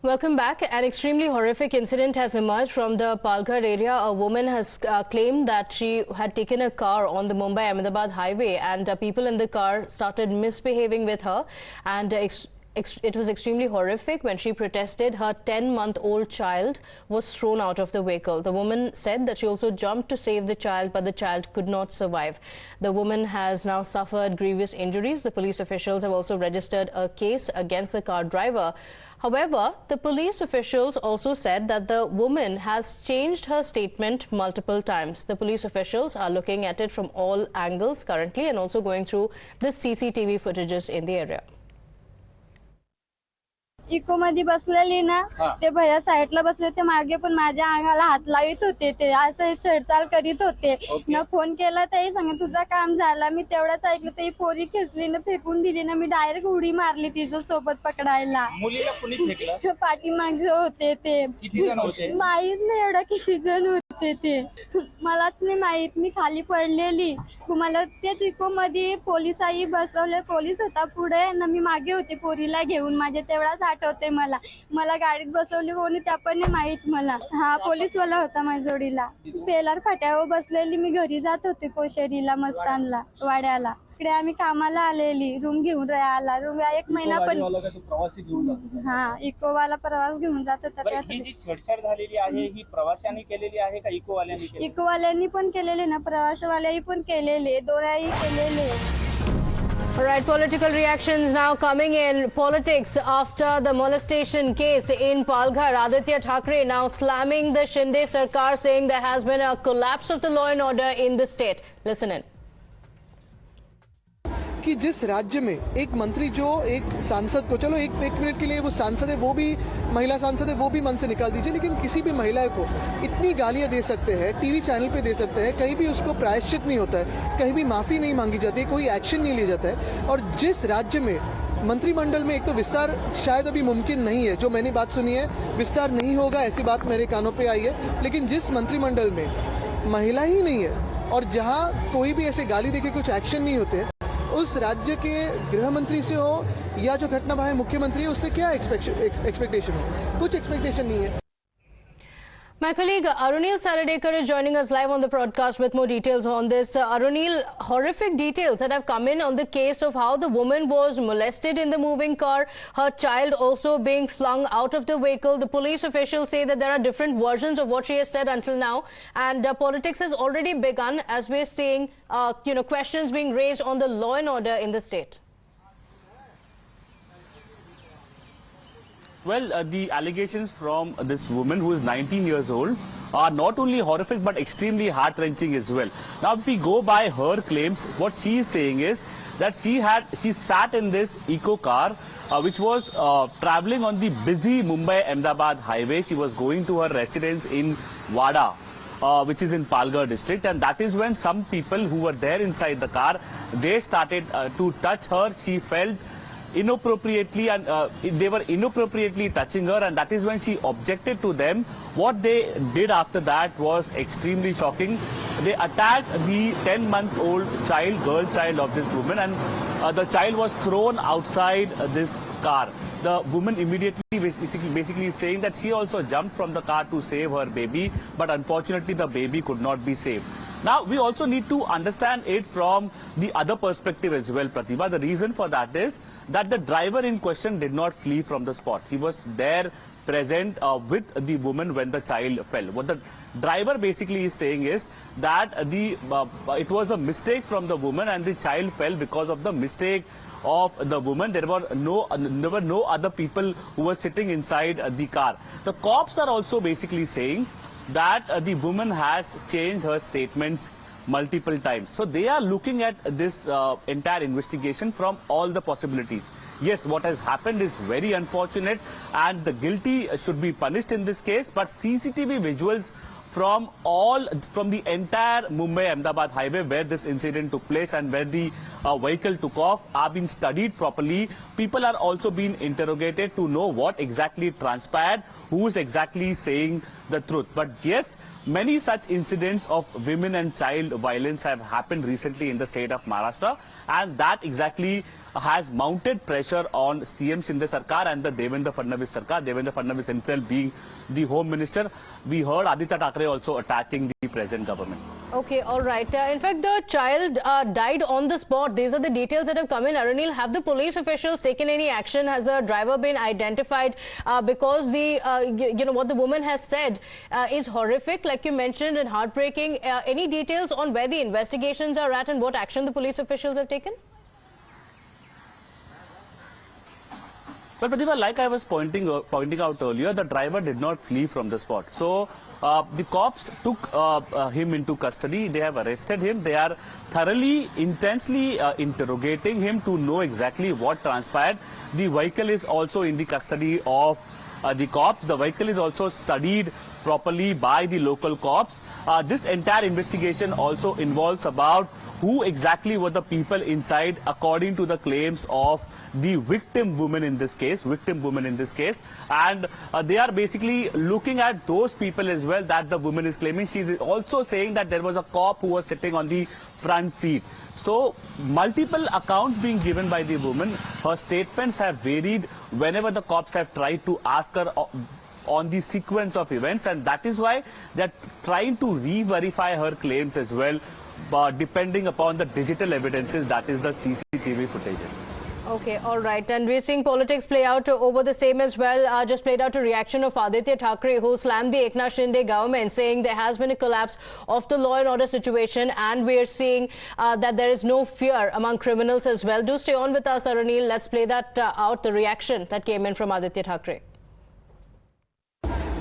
Welcome back. An extremely horrific incident has emerged from the Palghar area. A woman has claimed that she had taken a car on the Mumbai-Ahmedabad highway and people in the car started misbehaving with her, and it was extremely horrific. When she protested, her 10-month-old child was thrown out of the vehicle. The woman said that she also jumped to save the child, but the child could not survive. The woman has now suffered grievous injuries. The police officials have also registered a case against the car driver. However, the police officials also said that the woman has changed her statement multiple times. The police officials are looking at it from all angles currently and also going through the CCTV footages in the area. Eeco मध्ये बसलेली ना ते भैया साईडला बसले ते मागे पण माझ्या अंगाला हात लावित होते ते असं छेडछाड करीत होते ना फोन केला तरी सांग तुझा काम झाला मी तेवढाच ऐकलं ते पोरी खेचली ना फेकून दिली ना मी डायरेक्ट उडी मारली तिच्या सोबत पकडायला मुलीला कोणी फेकलं पाठीमागे होते ते किती जण होते माहित नाही एवढा किती जण होते ते मलाच नाही माहित मी खाली पडलेली मला तेच इको मध्ये पोलिसाई बसवले पोलीस होता पुढे ना मी मागे होते पोरीला घेऊन माझे तेवढाच आठवते मला गाडीत बसवली कोणी त्या पण नाही माहित मला हा पोलीसवाला होता माझ्या जोडीला पेलार फाट्यावर बसलेली मी घरी जात होते पोशेरीला मस्तानला वाड्याला इकडे आम्ही कामाला आलेली रूम घेऊन राहिला रूम 1 महिना पण प्रवासी घेऊन जातो हा इकोवाला प्रवास घेऊन जात होता ही जी छेडछाड झालेली आहे ही प्रवाशांनी केलेली आहे का इकोवाल्यांनी केलेली इकोवाल्यांनी पण केलेले ना प्रवासवाल्याही पण केलेले दोघांनी केलेले. All right, political reactions now coming in. Politics after the molestation case in Palghar. Aditya Thackeray now slamming the Shinde Sarkar, saying there has been a collapse of the law and order in the state. Listen in. कि जिस राज्य में एक मंत्री जो एक सांसद को चलो एक मिनट के लिए वो सांसद है वो भी महिला सांसद है वो भी मन से निकाल दीजिए लेकिन किसी भी महिला को इतनी गालियां दे सकते हैं टीवी चैनल पे दे सकते हैं कहीं भी उसको प्रायश्चित नहीं होता है कहीं भी माफी नहीं मांगी जाती है कोई एक्शन नहीं लिया जाता है और जिस राज्य में मंत्रिमंडल में एक तो विस्तार शायद अभी मुमकिन नहीं है जो मैंने बात सुनी है विस्तार नहीं होगा ऐसी बात मेरे कानों पे आई है लेकिन जिस मंत्रिमंडल में महिला ही नहीं है और जहां कोई भी ऐसे गाली देके कुछ एक्शन नहीं होते उस राज्य के गृह मंत्री से हो या जो घटना है मुख्यमंत्री है उससे क्या एक्सपेक्टेशन हो कुछ एक्सपेक्टेशन नहीं है. My colleague Arunil Saradekar is joining us live on the broadcast with more details on this. Arunil, horrific details that have come in on the case of how the woman was molested in the moving car, her child also being flung out of the vehicle. The police officials say that there are different versions of what she has said until now, and politics has already begun as we're seeing questions being raised on the law and order in the state. Well, the allegations from this woman who is 19 years old are not only horrific but extremely heart-wrenching as well. Now, if we go by her claims, what she is saying is that she sat in this eco car which was traveling on the busy Mumbai-Ahmedabad highway. She was going to her residence in Wada. Which is in Palghar district, and that is when some people who were there inside the car, they started to touch her. She felt inappropriately and they were inappropriately touching her, and that is when she objected to them. What they did after that was extremely shocking. They attacked the 10-month-old girl child of this woman, and the child was thrown outside this car. The woman immediately basically saying that she also jumped from the car to save her baby, but unfortunately the baby could not be saved. Now, we also need to understand it from the other perspective as well, Pratibha. The reason for that is that the driver in question did not flee from the spot. He was there present with the woman when the child fell. What the driver basically is saying is that it was a mistake from the woman and the child fell because of the mistake of the woman. There were no other people who were sitting inside the car. The cops are also basically saying that the woman has changed her statements multiple times. So they are looking at this entire investigation from all the possibilities. Yes, what has happened is very unfortunate and the guilty should be punished in this case, but CCTV visuals from the entire Mumbai-Ahmedabad highway where this incident took place and where the vehicle took off are being studied properly. People are also being interrogated to know what exactly transpired, who is exactly saying the truth. But yes, many such incidents of women and child violence have happened recently in the state of Maharashtra, and that exactly has mounted pressure on CM Shinde Sarkar and the Devendra Fadnavis Sarkar, Devendra Fadnavis himself being the Home Minister. We heard Aditya Thackeray also attacking the present government. Okay, all right. In fact, the child died on the spot. These are the details that have come in. Aranil, have the police officials taken any action? Has the driver been identified? Because the, what the woman has said is horrific, like you mentioned, and heartbreaking. Any details on where the investigations are at and what action the police officials have taken? But Pratibha, like I was pointing out earlier, the driver did not flee from the spot. So the cops took him into custody. They have arrested him. They are thoroughly, intensely interrogating him to know exactly what transpired. The vehicle is also in the custody of the cops. The vehicle is also studied properly by the local cops. This entire investigation also involves about who exactly were the people inside, according to the claims of the victim woman in this case, and they are basically looking at those people as well that the woman is claiming. She is also saying that there was a cop who was sitting on the front seat. So multiple accounts being given by the woman. Her statements have varied whenever the cops have tried to ask her on the sequence of events, and that is why they're trying to re-verify her claims as well, depending upon the digital evidences, that is the CCTV footages. Okay, all right. And we're seeing politics play out over the same as well. Just played out a reaction of Aditya Thackeray, who slammed the Eknath Shinde government, saying there has been a collapse of the law and order situation, and we're seeing that there is no fear among criminals as well. Do stay on with us, Aranil. Let's play that out, the reaction that came in from Aditya Thackeray.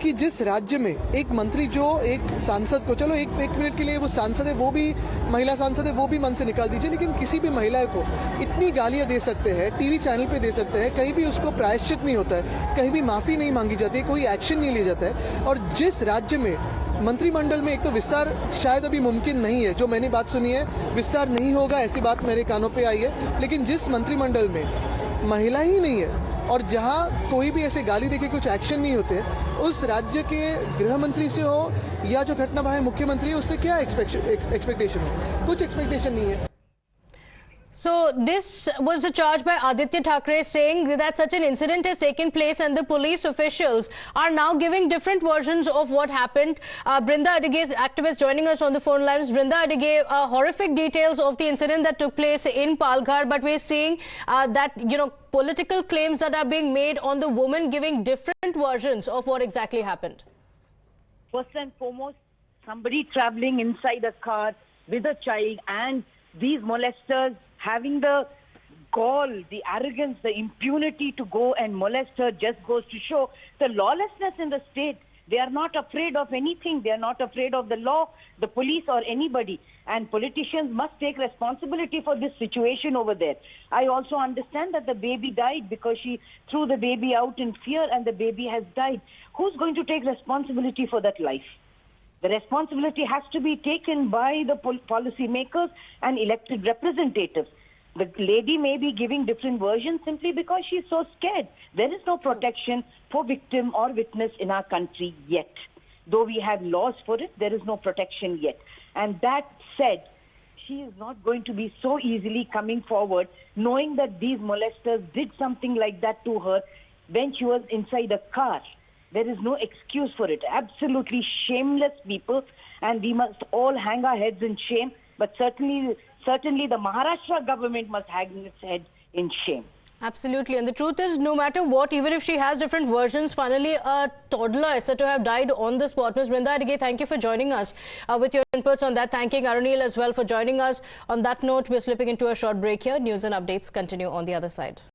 कि जिस राज्य में एक मंत्री जो एक सांसद को, चलो एक मिनट के लिए वो सांसद है, वो भी महिला सांसद है, वो भी मन से निकाल दीजिए, लेकिन किसी भी महिला को इतनी गालियां दे सकते हैं, टीवी चैनल पे दे सकते हैं, कहीं भी उसको प्रायश्चित नहीं होता है, कहीं भी माफी नहीं मांगी जाती है, कोई एक्शन नहीं लिया जाता है। और जिस राज्य में मंत्रिमंडल में एक तो विस्तार शायद अभी मुमकिन नहीं है, जो मैंने बात सुनी है विस्तार नहीं होगा, ऐसी बात मेरे कानों पे आई है, लेकिन जिस मंत्रिमंडल में महिला ही नहीं है और जहां कोई भी ऐसे गाली देके कुछ एक्शन नहीं होते, उस राज्य के गृह मंत्री से हो या जो घटनाबाह्य मुख्यमंत्री है, उससे क्या एक्सपेक्टेशन हो? कुछ एक्सपेक्टेशन नहीं है। So this was a charge by Aditya Thackeray, saying that such an incident has taken place and the police officials are now giving different versions of what happened. Brinda Adige, activist, joining us on the phone lines. Brinda Adige, horrific details of the incident that took place in Palghar, but we're seeing that, political claims that are being made on the woman giving different versions of what exactly happened. First and foremost, somebody traveling inside a car with a child and these molesters having the gall, the arrogance, the impunity to go and molest her just goes to show the lawlessness in the state. They are not afraid of anything. They are not afraid of the law, the police or anybody. And politicians must take responsibility for this situation over there. I also understand that the baby died because she threw the baby out in fear and the baby has died. Who's going to take responsibility for that life? The responsibility has to be taken by the policy makers and elected representatives. The lady may be giving different versions simply because she's so scared. There is no protection for victim or witness in our country yet. Though we have laws for it, there is no protection yet. And that said, she is not going to be so easily coming forward knowing that these molesters did something like that to her when she was inside a car. There is no excuse for it. Absolutely shameless people, and we must all hang our heads in shame. But certainly the Maharashtra government must hang its head in shame. Absolutely. And the truth is, no matter what, even if she has different versions, finally a toddler is said to have died on the spot. Ms. Brinda Adige, thank you for joining us with your inputs on that. Thanking Aranil as well for joining us. On that note, we're slipping into a short break here. News and updates continue on the other side.